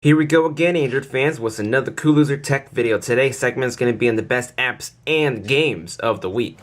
Here we go again, Android fans, with another Cool Loser Tech video. Today's segment is going to be in the best apps and games of the week.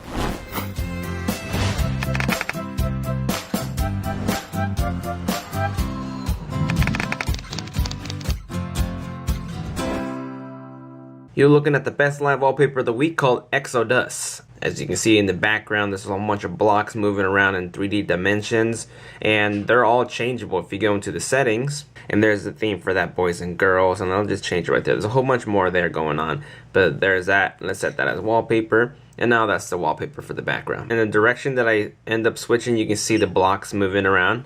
You're looking at the best live wallpaper of the week called Exodus. As you can see in the background, there's a whole bunch of blocks moving around in 3D dimensions, and they're all changeable if you go into the settings. And there's the theme for that, boys and girls, and I'll just change it right there. There's a whole bunch more there going on, but there's that. Let's set that as wallpaper, and now that's the wallpaper for the background. In the direction that I end up switching, you can see the blocks moving around.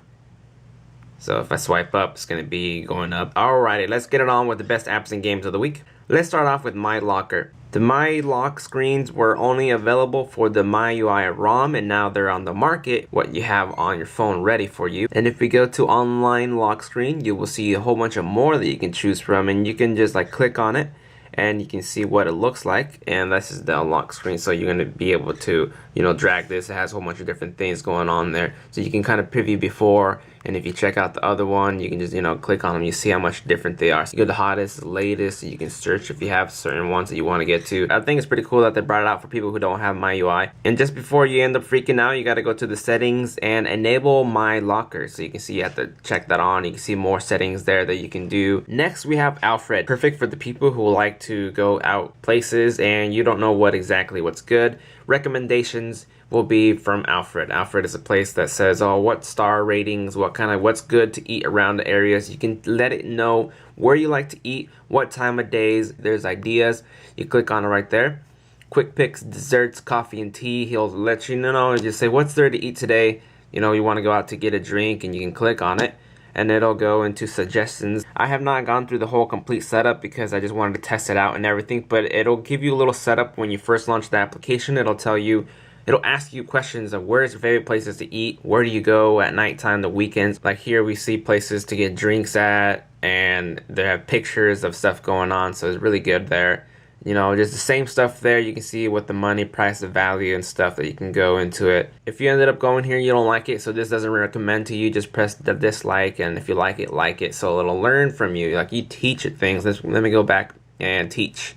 So if I swipe up, it's going to be going up. Alrighty, let's get it on with the best apps and games of the week. Let's start off with MiLocker. The MiLock screens were only available for the MIUI ROM, and now they're on the market, what you have on your phone ready for you. And if we go to online lock screen, you will see a whole bunch of more that you can choose from, and you can just like click on it and you can see what it looks like. And this is the unlock screen, so you're going to be able to, drag this. It has a whole bunch of different things going on there, so you can kind of preview before. And if you check out the other one, you can just, click on them. You see how much different they are. So you go to the hottest, the latest, you can search if you have certain ones that you want to get to. I think it's pretty cool that they brought it out for people who don't have MIUI. And just before you end up freaking out, you got to go to the settings and enable MiLocker. So you can see you have to check that on. You can see more settings there that you can do. Next, we have Alfred. Perfect for the people who like to go out places and you don't know what's good. Recommendations will be from Alfred. Alfred is a place that says, what star ratings, what's good to eat around the areas. You can let it know where you like to eat, what time of days. There's ideas. You click on it right there. Quick picks, desserts, coffee and tea. He'll let you know and just say, what's there to eat today? You want to go out to get a drink, and you can click on it and it'll go into suggestions. I have not gone through the whole complete setup because I just wanted to test it out and everything, but it'll give you a little setup when you first launch the application. It'll ask you questions of where's your favorite places to eat, where do you go at nighttime, the weekends. Like here we see places to get drinks at, and they have pictures of stuff going on, so it's really good there. Just the same stuff there. You can see what the money, price, the value and stuff that you can go into it. If you ended up going here, you don't like it, so this doesn't recommend to you, just press the dislike, and if you like it, so it'll learn from you. Like you teach it things. Let me go back and teach.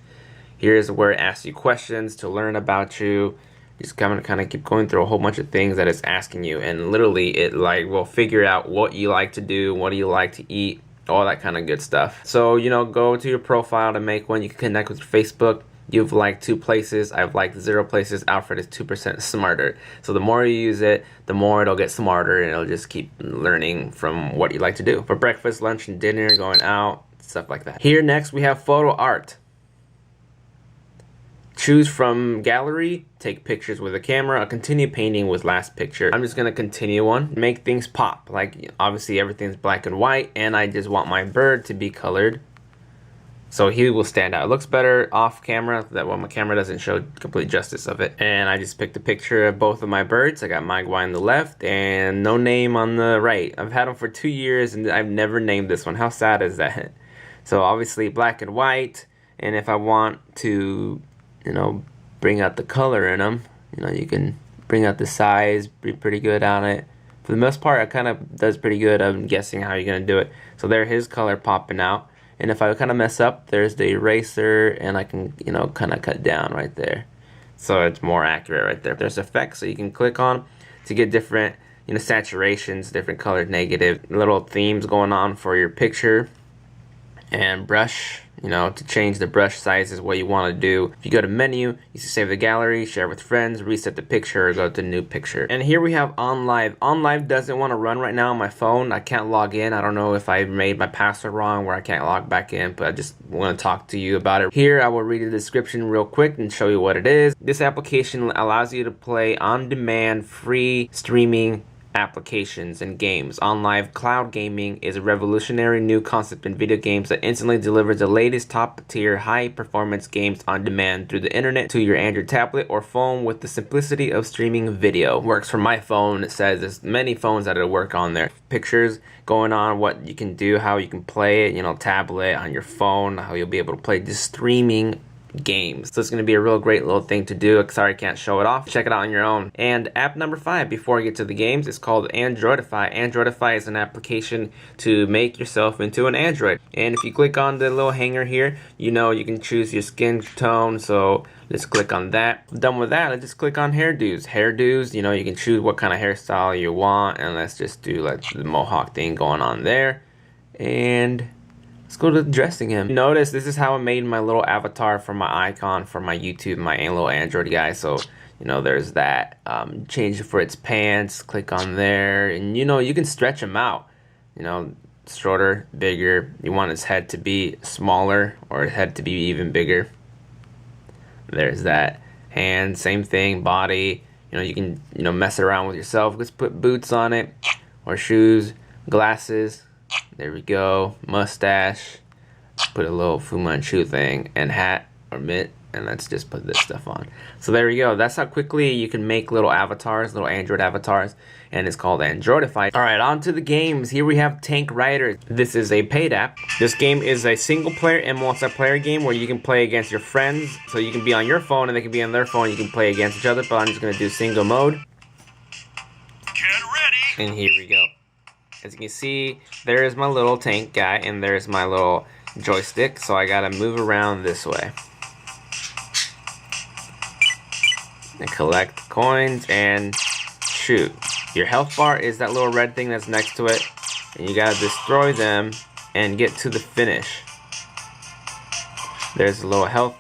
Here's where it asks you questions to learn about you. Just kind of keep going through a whole bunch of things that it's asking you, and literally it will figure out what you like to do, what do you like to eat, all that kind of good stuff. So go to your profile to make one. You can connect with your Facebook. You've liked 2 places, I've liked 0 places. Alfred is 2% smarter. So the more you use it, the more it'll get smarter, and it'll just keep learning from what you like to do for breakfast, lunch, and dinner, going out, stuff like that. Here next we have photo art. Choose from gallery, take pictures with a camera, or continue painting with last picture. I'm just going to continue on, make things pop. Like obviously everything's black and white, and I just want my bird to be colored, so he will stand out. It looks better off camera, that way my camera doesn't show complete justice of it. And I just picked a picture of both of my birds. I got Magua on the left and no name on the right. I've had them for 2 years and I've never named this one. How sad is that? So obviously black and white, and if I want to bring out the color in them, you can bring out the size, be pretty good on it. For the most part, it kind of does pretty good. I'm guessing how you're going to do it. So there, his color popping out. And if I kind of mess up, there's the eraser, and I can, kind of cut down right there. So it's more accurate right there. There's effects, so you can click on to get different, saturations, different color, negative, little themes going on for your picture. And brush, to change the brush size is what you want to do. If you go to menu, you can save the gallery, share with friends, reset the picture, or go to new picture. And here we have OnLive. OnLive doesn't want to run right now on my phone. I can't log in. I don't know if I made my password wrong where I can't log back in, but I just want to talk to you about it. Here, I will read the description real quick and show you what it is. This application allows you to play on-demand, free streaming applications and games. OnLive cloud gaming is a revolutionary new concept in video games that instantly delivers the latest top-tier high-performance games on demand through the internet to your Android tablet or phone with the simplicity of streaming video. Works for my phone. It says there's many phones that it'll work on there. Pictures going on, what you can do, how you can play it, tablet, on your phone, how you'll be able to play just streaming games. So it's going to be a real great little thing to do. Sorry I can't show it off. Check it out on your own. And app number 5 before I get to the games is called Androidify. Androidify is an application to make yourself into an android. And if you click on the little hanger here, you know you can choose your skin tone. So let's click on that. Done with that, let's just click on hairdos. Hairdos, you know, you can choose what kind of hairstyle you want. And let's just do like the mohawk thing going on there. And let's go to dressing him. Notice this is how I made my little avatar for my icon for my YouTube, my little Android guy. So, you know, there's that. Change it for its pants. Click on there. And, you know, you can stretch him out. You know, shorter, bigger. You want his head to be smaller or his head to be even bigger. There's that. Hand, same thing. Body. You know, you can, you know, mess around with yourself. Let's put boots on it. Or shoes. Glasses. There we go. Mustache. Put a little Fu Manchu thing. And hat or mitt. And let's just put this stuff on. So there we go. That's how quickly you can make little avatars, little Android avatars. And it's called Androidify. Alright, on to the games. Here we have Tank Riders. This is a paid app. This game is a single player and multiplayer game where you can play against your friends. So you can be on your phone and they can be on their phone. You can play against each other. But I'm just going to do single mode. Get ready. And here we go. As you can see, there is my little tank guy and there's my little joystick. So I gotta move around this way. And collect coins and shoot. Your health bar is that little red thing that's next to it. And you gotta destroy them and get to the finish. There's a little health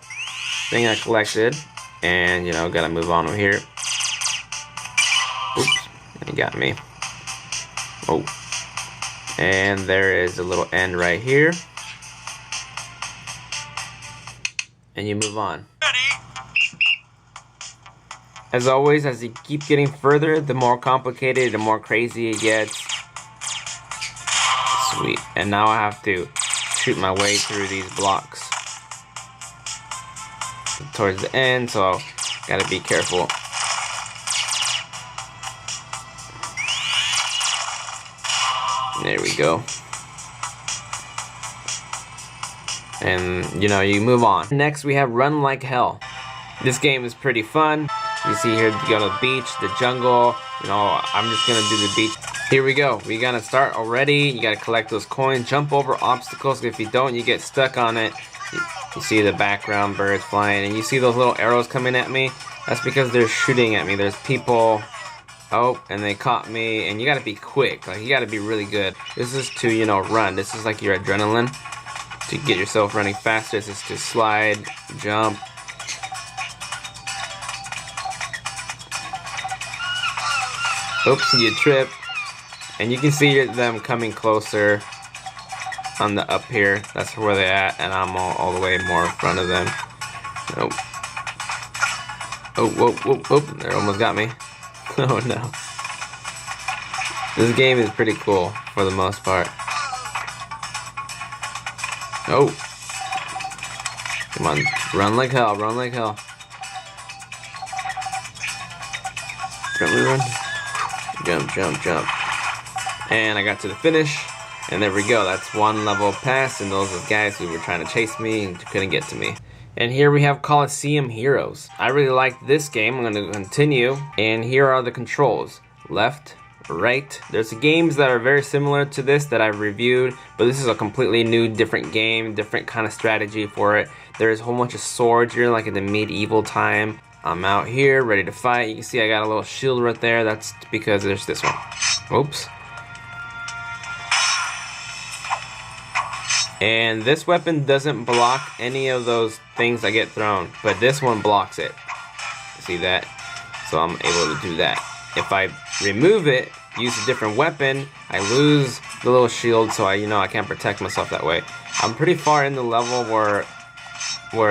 thing I collected. And, you know, gotta move on over here. Oops, he got me. Oh. And there is a little end right here. And you move on. As always, as you keep getting further, the more complicated, the more crazy it gets. Sweet. And now I have to shoot my way through these blocks towards the end, so gotta be careful. There we go. And, you know, you move on. Next, we have Run Like Hell. This game is pretty fun. You see here, you go to the beach, the jungle. You know, I'm just gonna do the beach. Here we go. We gotta start already. You gotta collect those coins, jump over obstacles. If you don't, you get stuck on it. You see the background birds flying, and you see those little arrows coming at me. That's because they're shooting at me. There's people. Oh, and they caught me, and you gotta be quick. Like, you gotta be really good. This is to, you know, run. This is like your adrenaline. To get yourself running faster, this is to slide, jump. Oops, you trip. And you can see them coming closer on the up here. That's where they're at, and I'm all the way more in front of them. Nope. Oh, whoa, whoa, whoa. They almost got me. Oh no. This game is pretty cool for the most part. Oh. Come on. Run like hell. Run like hell. Run. Jump, jump, jump. And I got to the finish. And there we go. That's one level passed. And those are the guys who were trying to chase me and couldn't get to me. And here we have ColosseumHeroes. I really like this game. I'm going to continue. And here are the controls. Left, right. There's games that are very similar to this that I've reviewed. But this is a completely new, different game. Different kind of strategy for it. There's a whole bunch of swords. You're like in the medieval time. I'm out here, ready to fight. You can see I got a little shield right there. That's because there's this one. Oops. And this weapon doesn't block any of those things that get thrown, but this one blocks it. See that? So I'm able to do that. If I remove it, use a different weapon, I lose the little shield, so I can't protect myself that way. I'm pretty far in the level where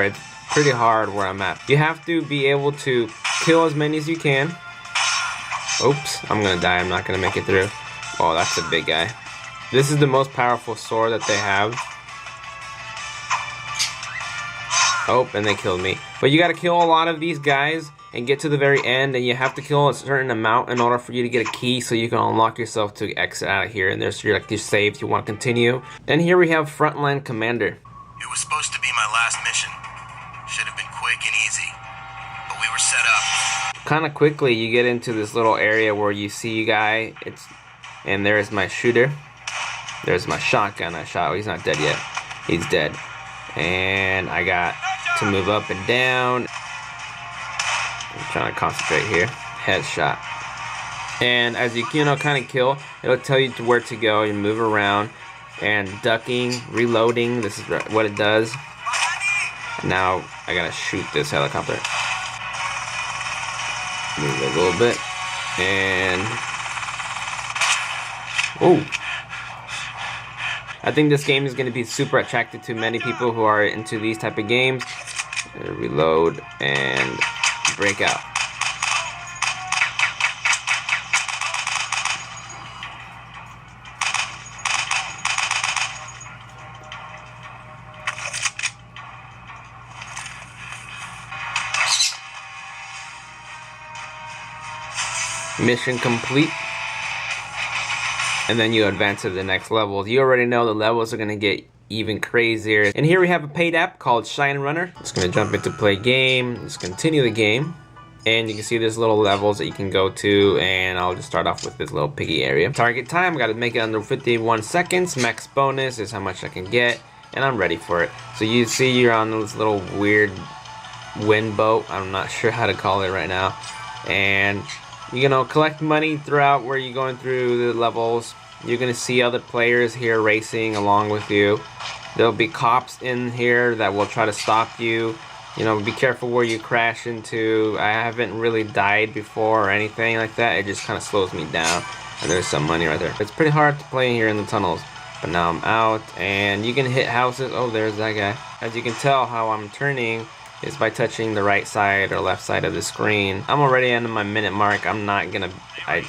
it's pretty hard where I'm at. You have to be able to kill as many as you can. Oops, I'm gonna die. I'm not gonna make it through. Oh, that's a big guy. This is the most powerful sword that they have. Oh, and they killed me. But you gotta kill a lot of these guys and get to the very end, and you have to kill a certain amount in order for you to get a key so you can unlock yourself to exit out of here. And there's your save if you want to continue. And here we have Frontline Commander. It was supposed to be my last mission. Should have been quick and easy, but we were set up. Kind of quickly, you get into this little area where you see a guy. And there's my shooter. There's my shotgun I shot. He's not dead yet. He's dead. And I got to move up and down. I'm trying to concentrate here. Headshot. And as you kind of kill, it'll tell you where to go. You move around and ducking, reloading. This is what it does. Now I gotta shoot this helicopter. Move it a little bit. And oh, I think this game is going to be super attractive to many people who are into these type of games. Reload and break out. Mission complete. And then you advance to the next levels. You already know the levels are going to get even crazier. And here we have a paid app called Shine Runner. Just going to jump into play game. Let's continue the game. And you can see there's little levels that you can go to. And I'll just start off with this little piggy area. Target time, got to make it under 51 seconds. Max bonus is how much I can get. And I'm ready for it. So you see you're on this little weird wind boat. I'm not sure how to call it right now. And you're gonna collect money throughout where you're going through the levels. You're gonna see other players here racing along with you. There'll be cops in here that will try to stop you. You know, be careful where you crash into. I haven't really died before or anything like that. It just kind of slows me down. And there's some money right there. It's pretty hard to play here in the tunnels. But now I'm out and you can hit houses. Oh, there's that guy. As you can tell, how I'm turning is by touching the right side or left side of the screen. I'm already under my minute mark. I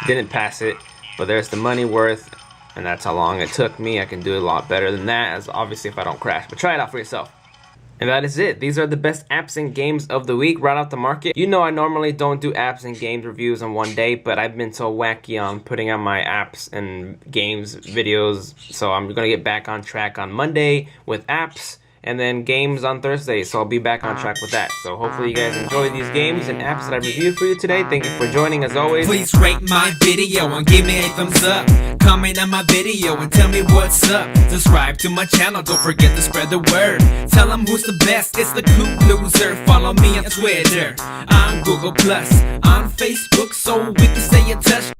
didn't pass it, but there's the money worth, and that's how long it took me. I can do a lot better than that, as obviously if I don't crash, but try it out for yourself. And that is it. These are the best apps and games of the week right off the market. You know I normally don't do apps and games reviews on one day, but I've been so wacky on putting out my apps and games videos, so I'm gonna get back on track on Monday with apps, and then games on Thursday, so I'll be back on track with that. So hopefully you guys enjoy these games and apps that I reviewed for you today. Thank you for joining as always. Please rate my video and give me a thumbs up. Comment on my video and tell me what's up. Subscribe to my channel, don't forget to spread the word. Tell them who's the best, it's the Cool Loser. Follow me on Twitter, on Google+, on Facebook, so we can stay in touch.